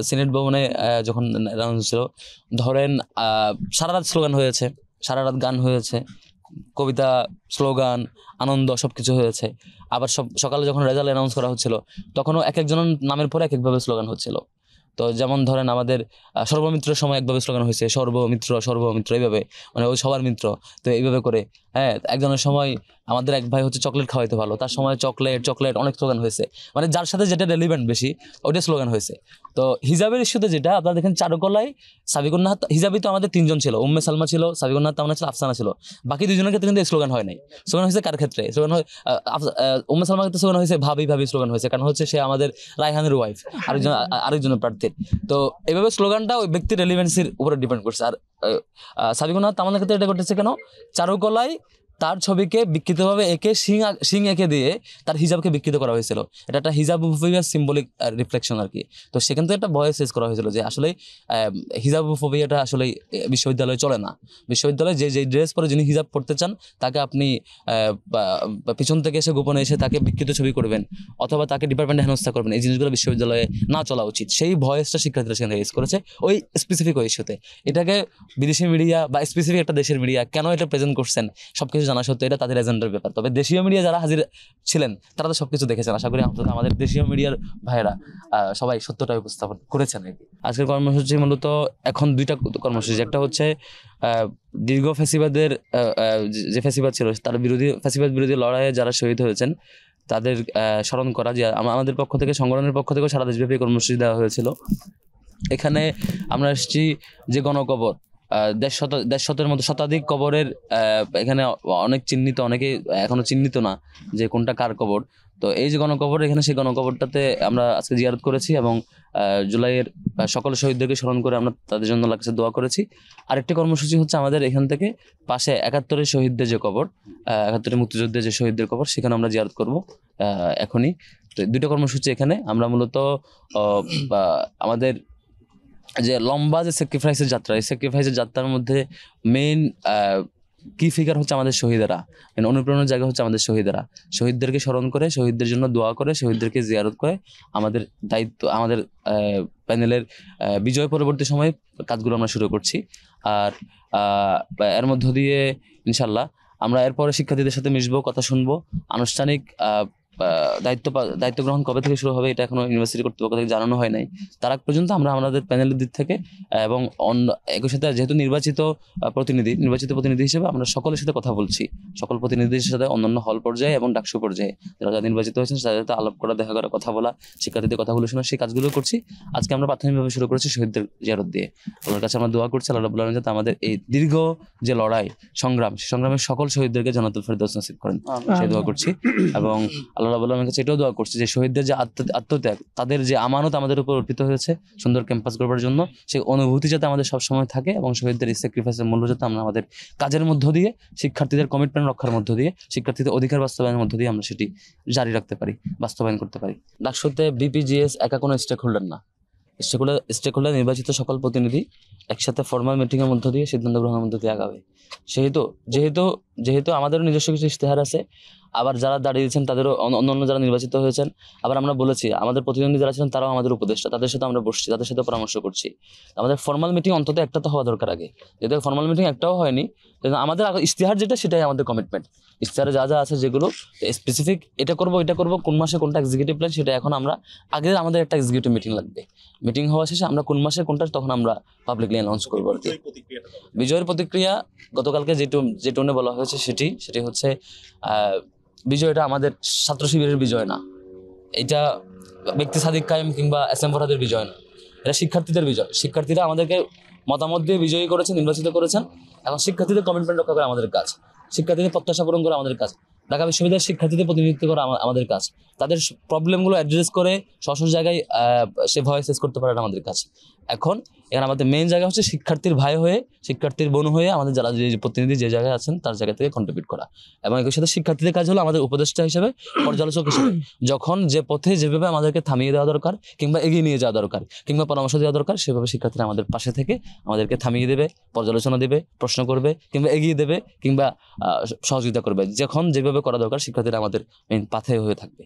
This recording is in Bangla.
সিনেট ভবনে যখন অ্যানাউন্স ছিল, ধরেন সারা রাত স্লোগান হয়েছে, সারা রাত গান হয়েছে, কবিতা, স্লোগান, আনন্দ সবকিছু হয়েছে। আবার সকালে যখন রেজাল্ট অ্যানাউন্স করা হচ্ছিল তখনও এক একজনের নামের পরে এক একভাবে স্লোগান হচ্ছিল। তো যেমন ধরেন আমাদের সর্বমিত্রের সময় একভাবে স্লোগান হয়েছে, সর্বমিত্র এইভাবে, মানে ওই সবার মিত্র। তো এইভাবে করে একজনের সময় আমাদের এক ভাই হচ্ছে চকলেট খাওয়াইতে ভালো, তার সময় চকলেট অনেক স্লোগান হয়েছে, মানে যার সাথে যেটা রেলিভেন্ট বেশি ওইটা স্লোগান হয়েছে। তো হিজাবের ইস্যুতে যেটা আপনারা দেখেন, চারুকলায় সাবিকুন্নাহার হিজাবি তো আমাদের 3 জন ছিল, উম্মে সালমা ছিল, সাবিকুন্নাহার তামান্না ছিল, আফসানা ছিল। বাকি 2 জনের ক্ষেত্রে কিন্তু স্লোগান হয় নাই। স্লোগান হয়েছে কার ক্ষেত্রে? স্লোগান হয় উম্মে সালমার ক্ষেত্রে স্লোগান হয়েছে ভাবি স্লোগান হয়েছে, কারণ হচ্ছে সে আমাদের রায়হানের ওয়াইফ, আরেকজনের প্রার্থীর। তো এইভাবে স্লোগানটা ওই ব্যক্তির রেলিভেন্সির উপরে ডিপেন্ড করছে। আর সাবিকুন্নাহার তামান্নার ক্ষেত্রে এটা ঘটেছে কেন? চারুকলায় তার ছবিকে বিকৃতভাবে এঁকে শিং এঁকে দিয়ে তার হিজাবকে বিকৃত করা হয়েছিল। এটা একটা হিজাবোফোবিয়ার সিম্বলিক রিফ্লেকশন আর কি। তো সেখান থেকে একটা ভয়েস রেজ করা হয়েছিল যে আসলে হিজাবোফোবিয়াটা আসলে বিশ্ববিদ্যালয়ে চলে না। বিশ্ববিদ্যালয়ে যে ড্রেস পরে যিনি হিজাব পড়তে চান তাকে আপনি পিছন থেকে এসে গোপনে এসে তাকে বিকৃত ছবি করবেন অথবা তাকে ডিপার্টমেন্টে হেনস্থা করবেন, এই জিনিসগুলো বিশ্ববিদ্যালয়ে না চলা উচিত। সেই ভয়েসটা শিক্ষার্থীরা সেখানে রেজ করেছে ওই স্পেসিফিক ওই ইস্যুতে। এটাকে বিদেশি মিডিয়া বা স্পেসিফিক একটা দেশের মিডিয়া কেন এটা প্রেজেন্ট করছেন সবকিছু জানা সত্ত্বেও এটা তাদের এজেন্ডার ব্যাপার। তবে দেশীয় মিডিয়া যারা হাজির ছিলেন তারা তো সবকিছু দেখেছেন। আশা করি আমাদের দেশীয় মিডিয়ার ভাইয়েরা সবাই সত্যটা উপস্থাপন করেছেন আর কি। আজকের কর্মসূচি মূলত এখন 2টা কর্মসূচি। একটা হচ্ছে দীর্ঘ ফ্যাসিবাদের যে ফ্যাসিবাদ ছিল তার ফ্যাসিবাদ বিরোধী লড়াইয়ে যারা শহীদ হয়েছেন তাদের স্মরণ করা। যে আমাদের পক্ষ থেকে, সংগঠনের পক্ষ থেকে সারা দেশব্যাপী কর্মসূচি দেওয়া হয়েছিল। এখানে আমরা এসেছি যে গণকবর, 150 মতো শতাধিক কবরের এখানে অনেক চিহ্নিত, অনেকে এখনো চিহ্নিত না যে কোনটা কার কবর। তো এই যে গণকবর, এখানে সেই গণকবরটাতে আমরা আজকে জিয়ারত করেছি এবং জুলাইয়ের সকল শহীদদেরকে স্মরণ করে আমরা তাদের জন্য আল্লাহর কাছে দোয়া করেছি। আরেকটি কর্মসূচি হচ্ছে আমাদের এখান থেকে পাশে 71 শহীদদের যে কবর, 71 মুক্তিযুদ্ধের যে শহীদদের কবর, সেখানে আমরা জিয়ারত করবো এখনই। তো 2টা কর্মসূচি এখানে। আমরা মূলত আমাদের যে লম্বা যে স্যাক্রিফাইসের যাত্রা, এই স্যাক্রিফাইসের যাত্রার মধ্যে মেইন কি ফিগার হচ্ছে আমাদের শহীদেরা, মানে অনুপ্রেরণার জায়গা হচ্ছে আমাদের শহীদেরা। শহীদদেরকে স্মরণ করে, শহীদদের জন্য দোয়া করে, শহীদদেরকে জিয়ারত করে আমাদের দায়িত্ব, আমাদের প্যানেলের বিজয় পরবর্তী সময়ে কাজগুলো আমরা শুরু করছি। আর এর মধ্য দিয়ে ইনশাল্লাহ আমরা এরপরে শিক্ষার্থীদের সাথে মিশবো, কথা শুনবো। আনুষ্ঠানিক দায়িত্ব গ্রহণ কবে থেকে শুরু হবে এটা এখনো ইউনিভার্সিটি কর্তৃপক্ষ থেকে জানানো হয় নাই। তার আগ পর্যন্ত আমরা আমাদের প্যানেলের দিক থেকে এবং একই সাথে যেহেতু নির্বাচিত প্রতিনিধি হিসেবে আমরা সকলের সাথে কথা বলছি, সকল প্রতিনিধির সাথে অন্যান্য হল পর্যায়ে এবং ডাকসু পর্যায়ে যারা নির্বাচিত হয়েছেন তাদের সাথে আলাপ করা, দেখা করা, কথা বলা, শিক্ষার্থীদের কথাগুলো শোনা, সেই কাজগুলো করছি। আজকে আমরা প্রাথমিকভাবে শুরু করেছি শহীদদের জিয়ারত দিয়ে। আল্লাহর কাছে আমরা দোয়া করছি আল্লাহ রাব্বুল আলামিন যাতে আমাদের এই দীর্ঘ যে লড়াই সংগ্রামের সকল শহীদদেরকে জান্নাতুল ফেরদৌস নসিব করেন, সেই দোয়া করছি। এবং আল্লাহ রাব্বুল আলামিনের কাছে এটাও দোয়া করছি যে শহীদদের যে আত্মত্যাগ, তাদের যে আমানত আমাদের উপর অর্পিত হয়েছে সুন্দর ক্যাম্পাস করবার জন্য, সেই অনুভূতি যাতে আমাদের সবসময় থাকে এবং শহীদদের এই স্যাক্রিফাইসের মূল্য যাতে আমরা আমাদের কাজের মধ্য দিয়ে, শিক্ষার্থীদের কমিটমেন্ট রক্ষার মধ্য দিয়ে, শিক্ষার্থীদের অধিকার বাস্তবায়নের মধ্য দিয়ে আমরা সেটি জারি রাখতে পারি, বাস্তবায়ন করতে পারি। ডাকসুতে বিপিজিএস একা কোনো স্টেক হোল্ডার না। স্টেক হোল্ডার নির্বাচিত সকল প্রতিনিধি একসাথে ফর্মাল মিটিংয়ের মধ্য দিয়ে সিদ্ধান্ত গ্রহণের মধ্য দিয়ে আগাবে। যেহেতু আমাদেরও নিজস্ব কিছু ইশতেহার আছে, আবার যারা দাঁড়িয়েছেন তাদেরও অন্যান্য যারা নির্বাচিত হয়েছেন, আবার আমরা বলেছি আমাদের প্রতিদ্বন্দ্বী যারা ছিলেন তারাও আমাদের উপদেষ্টা, তাদের সাথে আমরা বসছি, তাদের সাথে পরামর্শ করছি। আমাদের ফর্মাল মিটিং অন্তত একটা তো হওয়া দরকার আগে, যেহেতু ফর্মাল মিটিং একটাও হয়নি। আমাদের ইশতেহার যেটা, সেটাই আমাদের কমিটমেন্ট। ইশতেহারে যা যা আছে যেগুলো স্পেসিফিক, এটা করবো কোন মাসে কোনটা এক্সিকিউটিভ প্ল্যান, সেটা এখন আমরা আগে আমাদের একটা এক্সিকিউটিভ মিটিং লাগবে। মিটিং হওয়া শেষে আমরা কোন মাসে কোনটা তখন আমরা পাবলিকলি অ্যানাউন্স করবো আর কি। বিজয়ের প্রতিক্রিয়া গতকালকে যে টোনে বলা হয়েছে সেটি হচ্ছে বিজয়টা আমাদের ছাত্র শিবিরের বিজয় না, এটা ব্যক্তি সাদিক কায়েম কিংবা এস এম ফরহাদের বিজয় না, এটা শিক্ষার্থীদের বিজয়। শিক্ষার্থীরা আমাদেরকে মতামত দিয়ে বিজয়ী করেছেন, নির্বাচিত করেছেন। এখন শিক্ষার্থীদের কমিটমেন্ট রক্ষা করা আমাদের কাজ, শিক্ষার্থীদের প্রত্যাশা পূরণ করা আমাদের কাজ, ঢাকা বিশ্ববিদ্যালয়ের শিক্ষার্থীদের প্রতিনিধিত্ব করা আমাদের কাজ, তাদের প্রবলেমগুলো অ্যাড্রেস করে সব জায়গায় সে ভয়েস রেজ করতে পারে আমাদের কাজ। এখন এখানে আমাদের মেইন জায়গা হচ্ছে শিক্ষার্থীর ভাই হয়ে, শিক্ষার্থীর বোন হয়ে আমাদের যারা যে প্রতিনিধি যে জায়গায় আছেন তার জায়গা থেকে কন্ট্রিবিউট করা। এবং একই সাথে শিক্ষার্থীদের কাজ হলো আমাদের উপদেষ্টা হিসেবে, পর্যালোচক হিসেবে, যখন যে পথে যেভাবে আমাদেরকে থামিয়ে দেওয়া দরকার কিংবা এগিয়ে নিয়ে যাওয়া দরকার কিংবা পরামর্শ দেওয়া দরকার, সেভাবে শিক্ষার্থীরা আমাদের পাশে থেকে আমাদেরকে থামিয়ে দেবে, পর্যালোচনা দেবে, প্রশ্ন করবে কিংবা এগিয়ে দেবে কিংবা সহযোগিতা করবে। যখন যেভাবে করা দরকার শিক্ষার্থীরা আমাদের মেইন পাথে হয়ে থাকবে।